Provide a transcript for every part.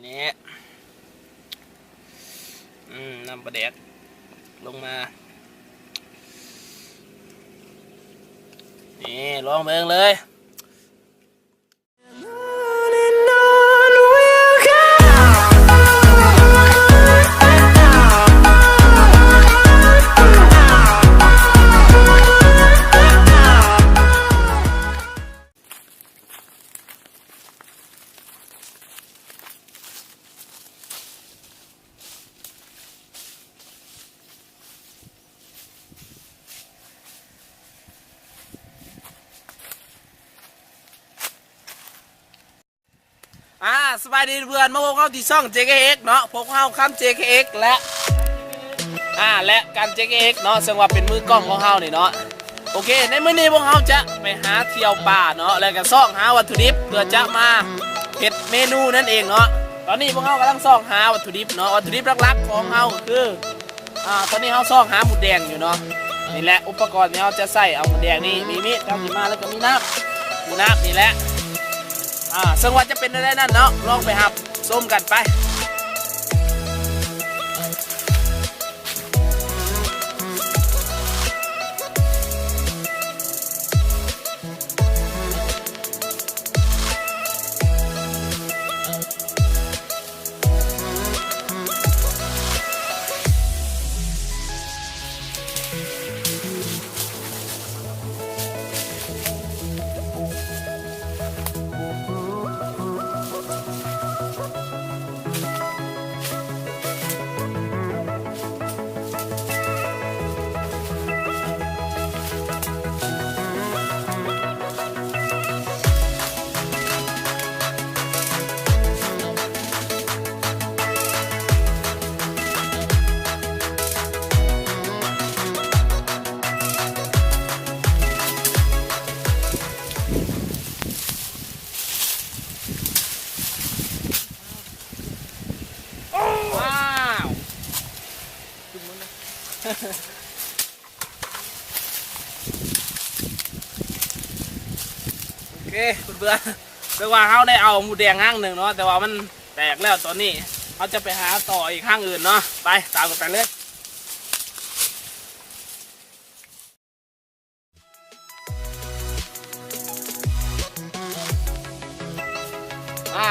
นี่น้ำปลาแดกลงมานี่ลองเบิ่งเลยสบายดีเพื่อนมาพบเข้าที่ช่อง JKX เนาะพบเข้าคำ JKX และการ JKX เนาะซึ่งว่าเป็นมือกล้องของเฮานี่เนาะโอเคในมื้อนี้พวกเฮาจะไปหาเที่ยวป่าเนาะแล้วก็ซ่องหาวัตถุดิบเพื่อจะมาเฮ็ดเมนูนั่นเองเนาะตอนนี้พวกเฮากำลังซ่องหาวัตถุดิบเนาะวัตถุดิบหลักๆของเฮาคือตอนนี้เฮาซ่องหาหมูแดงอยู่เนาะนี่แหละอุปกรณ์ที่เฮาจะใส่เอาหมูแดงนี่มีมีดทำขึ้นมาแล้วก็มีน้ำนี่แหละซึ่งว่าจะเป็นอะไรนั่นเนาะลองไปหับส้มกันไปโอเคเพื่อนๆเรียกว่าเขาได้เอาหมูแดงห้างหนึ่งเนาะแต่ว่ามันแตกแล้วตอนนี้เขาจะไปหาต่ออีกห้างอื่นเนาะไปตามกันไปเลย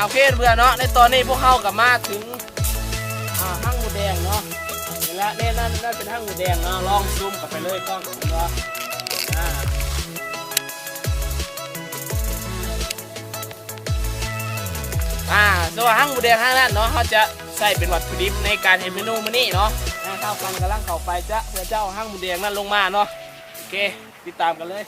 โอเคเพื่อนเนาะในตอนนี้พวกเขากลับมาถึงห้างหมูแดงเนาะเห็นแล้วนี่นั่นเป็นห้างหมูแดงเนาะลองซูมกลับไปเลยกล้องเนาะส่วนห้างหมูแดงห้างนั้นเนาะเขาจะใส่เป็นวัตถุดิบในการเมนูมื้อนี้เนาะข้าวกันกำลังเข้าไปเพื่อเจ้าห้างหมูแดงนั้นลงมาเนาะโอเคติดตามกันเลย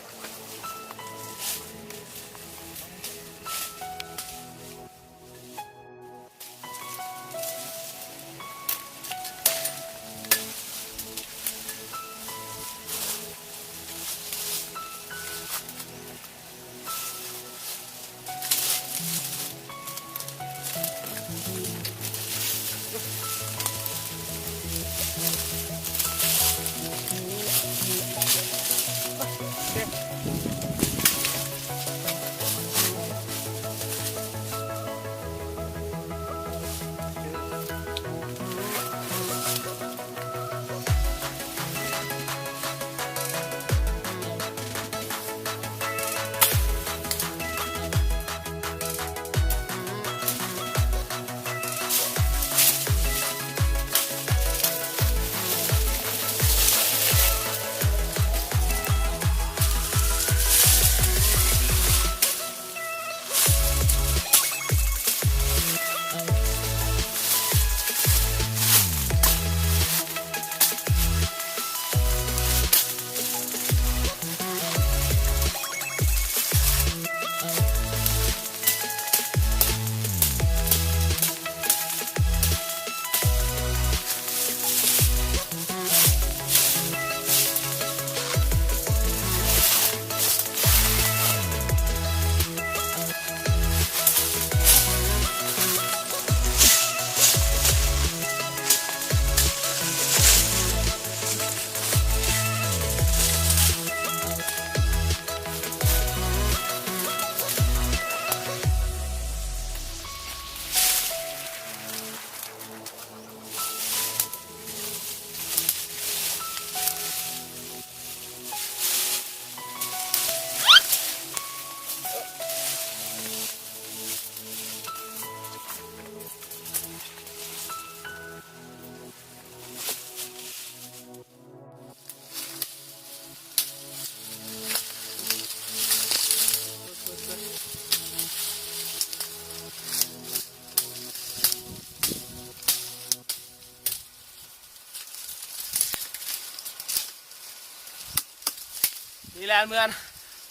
นี่แหละเพื่อน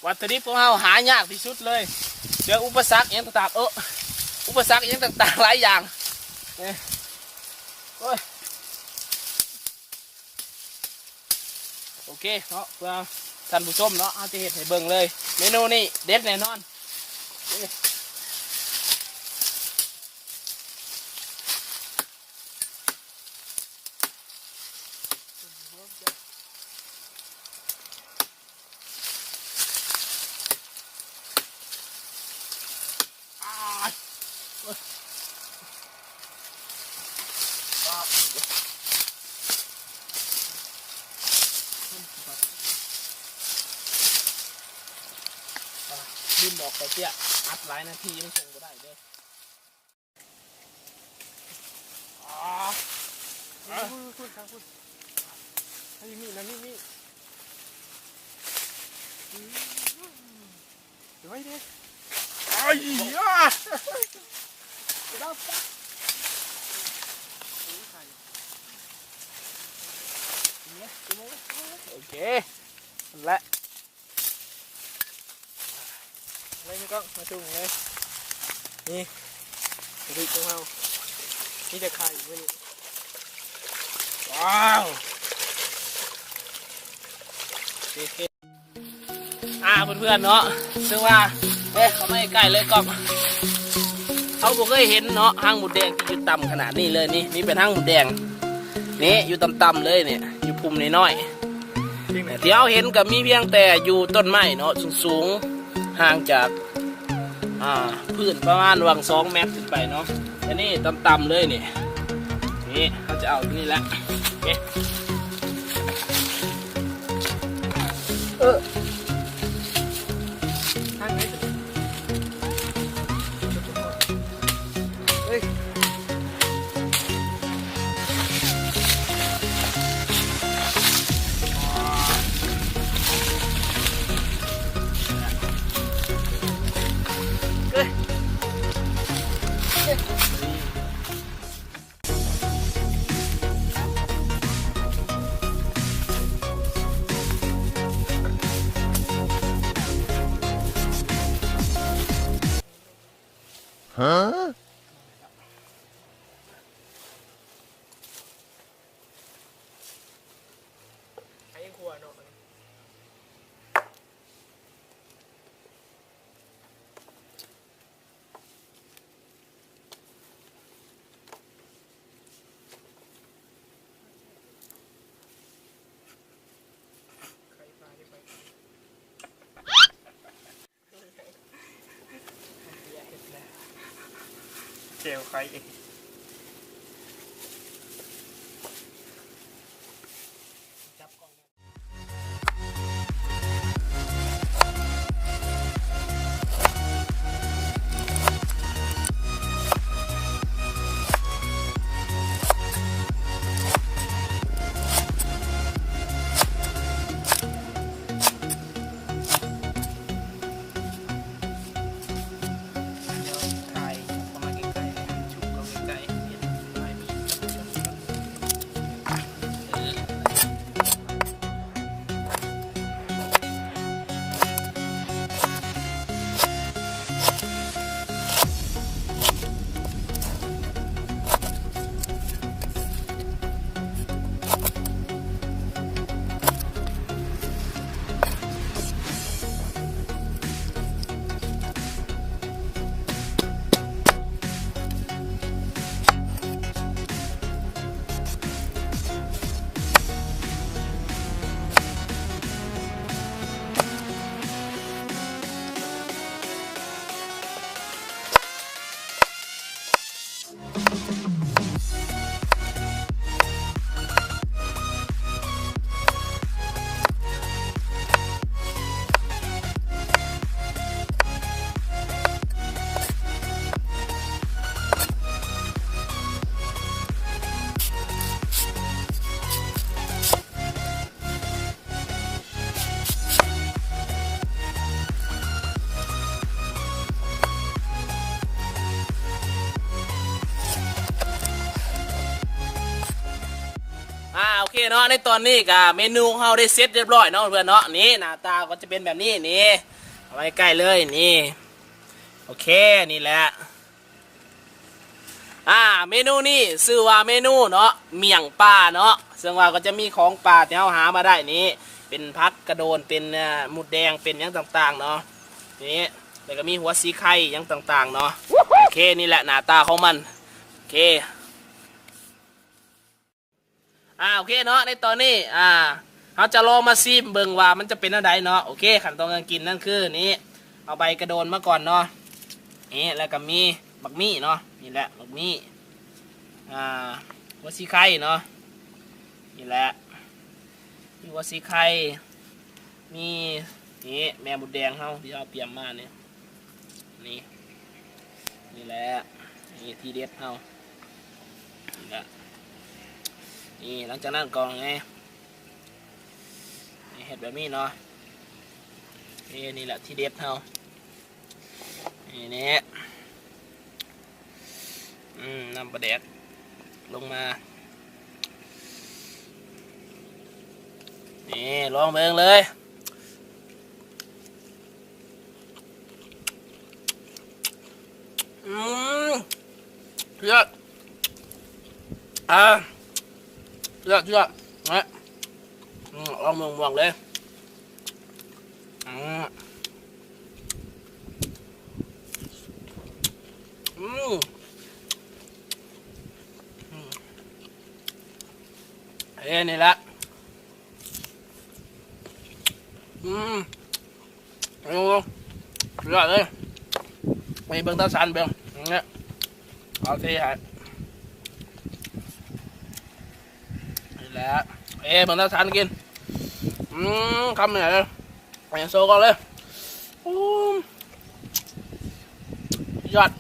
วัตถุดิบของเราหายากที่สุดเลยเจออุปสรรคอย่างต่างๆอุปสรรคอย่างต่างๆหลายอย่างโอเคเนาะเพื่อท่านผู้ชมเนาะเอาจะเห็ดให้เบิ่งเลยเมนูนี้เด็ดแน่นอนลืมบอกไปเตี้ยอัดหลายนาทียังส่งก็ได้เด้พูดครับพูดให้มีนะมีเดี๋ยวไว้เด้ไอ้ยาโอเคและอะไรนี่ก็มาจุ่มเลยนี่ดูของเรานี่จะไข่ไว้นี่ว้าวเพื่อนๆเนาะซึ่งว่าเขาไม่ใกล้เลยกล้องเขาบอกเคยเห็นเนาะห้างหมูแดงที่อยู่ต่ำขนาดนี้เลยนี่เป็นห้างหมูแดงนี่อยู่ต่ำๆเลยเนี่ยอยู่พุ่มน้อยๆที่เราเห็นกับมีเพียงแต่อยู่ต้นไม้เนาะสูงๆห่างจากพื้นประมาณวัง2 เมตรขึ้นไปเนาะอันนี้ต่ำๆเลยนี่เขาจะเอาที่นี่แหละทางไหนเฮ้ยฮะใครยังครัวเนาะเจลใครเองจับกล้องถ่ายเข้ามาใกล้ๆชุบก็ เคเนาะในตอนนี้ก็เมนูของเราได้เสร็จเรียบร้อยเนาะเพื่อนเนาะนี่หน้าตาก็จะเป็นแบบนี้นี่เอาไว้ใกล้เลยนี่โอเคนี่แหละเมนูนี้ชื่อว่าเมนูเนาะเมี่ยงปลาเนาะซึ่งว่าก็จะมีของปลาที่เราหามาได้นี้เป็นพักกระโดนเป็นหมูแดงเป็นอย่างต่างๆเนาะนี่แล้วก็มีหัวสีไข่อย่างต่างๆเนาะโอเคนี่แหละหน้าตาของมันโอเคโอเคเนาะในตอนนี้เราจะลองมาซิมเบิ่งว่ามันจะเป็นอะไรเนาะโอเคขั้นตอนการกินนั่นคือนี้เอาใบกระโดนมาก่อนเนาะนี่แล้วก็มีบักมี่เนาะนี่แหละบักมี่หัวสีไข่เนาะนี่แหละมีหัวสีไข่มีนี่แม่บุดแดงเขาที่เราเตรียมมาเนี่ยนี่นี่แหละนี่ทีเด็ดเขานี่แหละนี่หลังจากนั้นกองไงนี่เห็ดแบบนี้เนาะนี่แหละทีเด็ดเขานี่น้ำปลาแดกลงมานี่ลองเบิ่งเลยเชื่อเชื่อนะลองม่วงเลยนี่แหละเอาเชื่อเลยไปเบิ่งตาสันเบิ่งเนี่ยเอาทีฮะนี่แหละเบิ่งตาสันกินคำไหนเลยไปโซ่ก่อนเลยยอด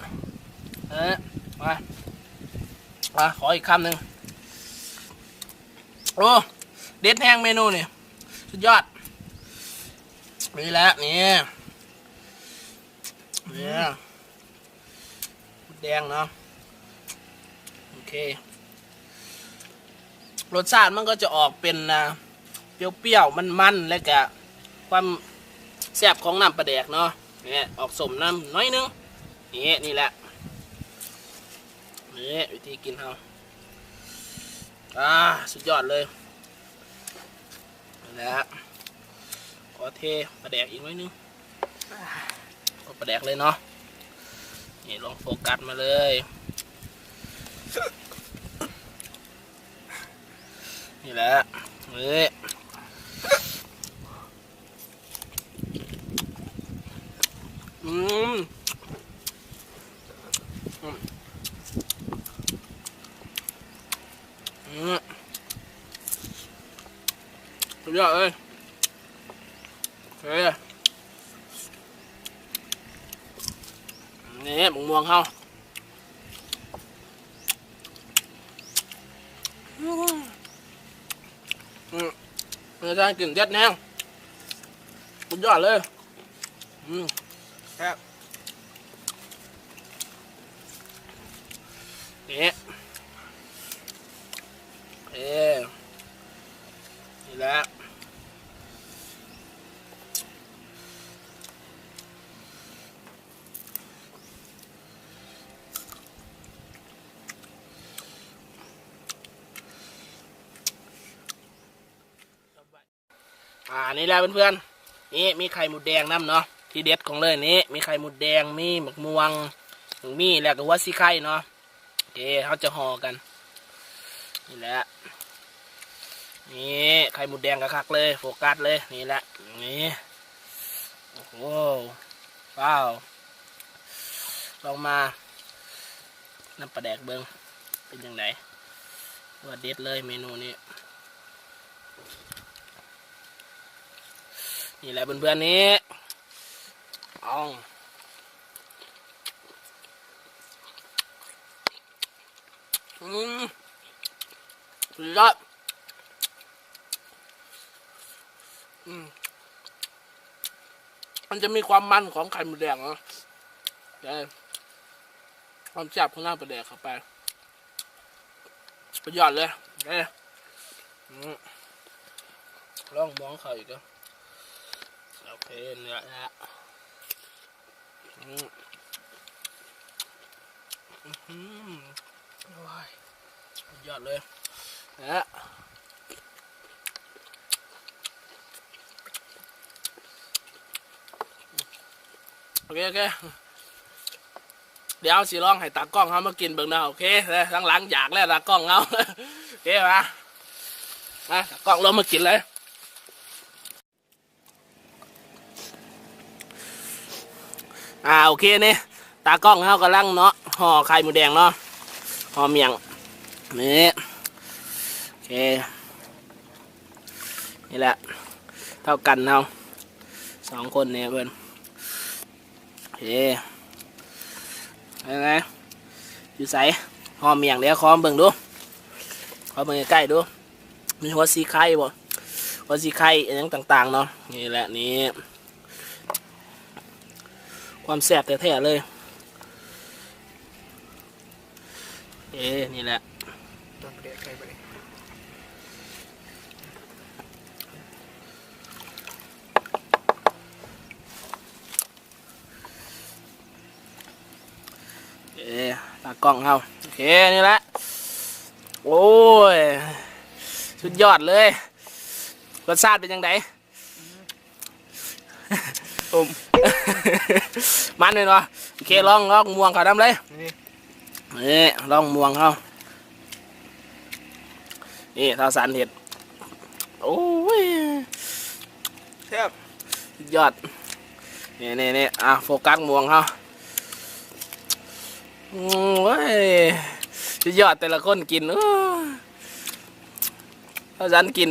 มาขออีกคำหนึ่งโอ้เด็ดแห้งเมนูนี่สุดยอดนี่แหละนี่แดงเนาะโอเครสชาติมันก็จะออกเป็นเปรี้ยวๆมันๆแล้วก็ความแซ่บของน้ำปลาแดกเนาะนี่ออกสมน้ำน้อยนึงนี่แหละนี่วิธีกินเขาสุดยอดเลยนี่แหละขอเทปลาแดกอีกน้อยนึงก็ปลาแดกเลยเนาะนี่ลองโฟกัสมาเลยนี่แหละนี่สุดยอดเลยนี่ม่วงเขาอาจารย์กลิ่นเด็ดแน่สุดยอดเลยครับนี่นี่แหละนี่แหละเพื่อนๆนี่มีไข่หมูแดงน้ำเนาะที่เด็ดของเลยนี่มีไข่หมูแดงมีหมกม่วงมีแล้วก็หัวสีไข่เนาะโอเคเขาจะห่อกันนี่แหละนี่ไข่หมูแดงกระคักเลยโฟกัสเลยนี่แหละนี่โอ้โหว้าวลองมาน้ำปลาแดกเบิ้งเป็นยังไงว่าเด็ดเลยเมนูนี้นี่แหละเพื่อนๆนี้สุดยอดมันจะมีความมันของไข่หมูแดงเนาะความจับของน้ำปลาแดกเข้าไปสุดยอดเลย ลองมองเขาอีกก็โอเคเนี่ยนะว้ายยอดเลยนะโอเคเดี๋ยวสิลองให้ตากล้องเขามากินเบิ่งนะโอเคเลยหลังๆอยากแล้วตากล้องเขาโอเคมาตากล้องเรามากินเลยโอเคนี่ตากล้องเขากำลังเนาะห่อไข่หมูแดงเนาะห่อเมียงนี่โอเคนี่แหละเท่ากันเรา2 คนเนี่ยเพื่อนโอเคยังไงอยู่ใส่ห่อเมียงเดี๋ยวขอเบิ่งดูขอเบิ่งใกล้ๆดูมีหัวสีไข่บ่หัวสีไข่อย่างต่างๆเนาะนี่แหละนี่ความแซ่บแท้ๆเลยนี่แหละตากล้องเขาโอเคนี่แหละโอ้ยสุดยอดเลยรสชาติเป็นยังไงมันเลยเนาะโอเคลองม่วงเขาดำเลยนี่ลองม่วงเขานี่เท่าสารเห็ดโอ้ยแซ่บสุดยอดนี่โฟกัสม่วงเขาโอ้ยสุดยอดแต่ละคนกินเท่าสารกิน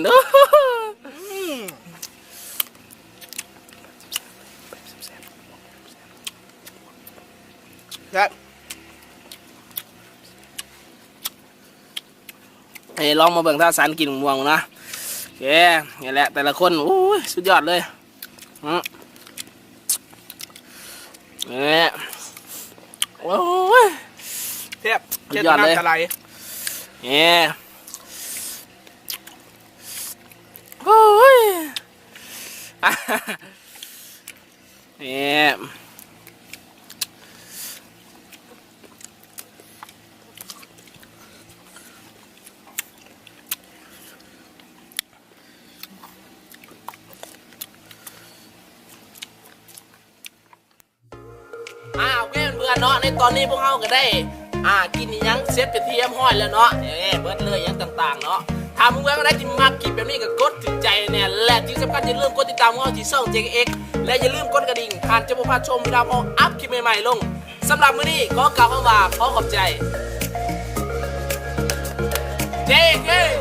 ครับลองมาเบิ่งท่าสารกินม่วงนะโอเคนี่แหละแต่ละคนโอ้ยสุดยอดเลยนี่โอ้ยเทียบสุดยอดเลยนี่โอ้ยนี่โอเคเพื่อนเนาะในตอนนี้พวกเขาก็ได้กินยังเซฟไปเทียมห้อยแล้วเนาะเบิร์ดเลยยังต่างๆเนาะถ้ามึงเพื่อนก็ได้ที่มากินแบบนี้ก็กดถึงใจเนี่ยและที่สำคัญอย่าลืมกดติดตามพวกเราที่ช่อง JX และอย่าลืมกดกระดิ่งผ่านจะบ่พลาดชมเวลาพออัพคลิปใหม่ๆลงสำหรับมื้อนี้ขอกล่าวคำว่าขอขอบใจ JX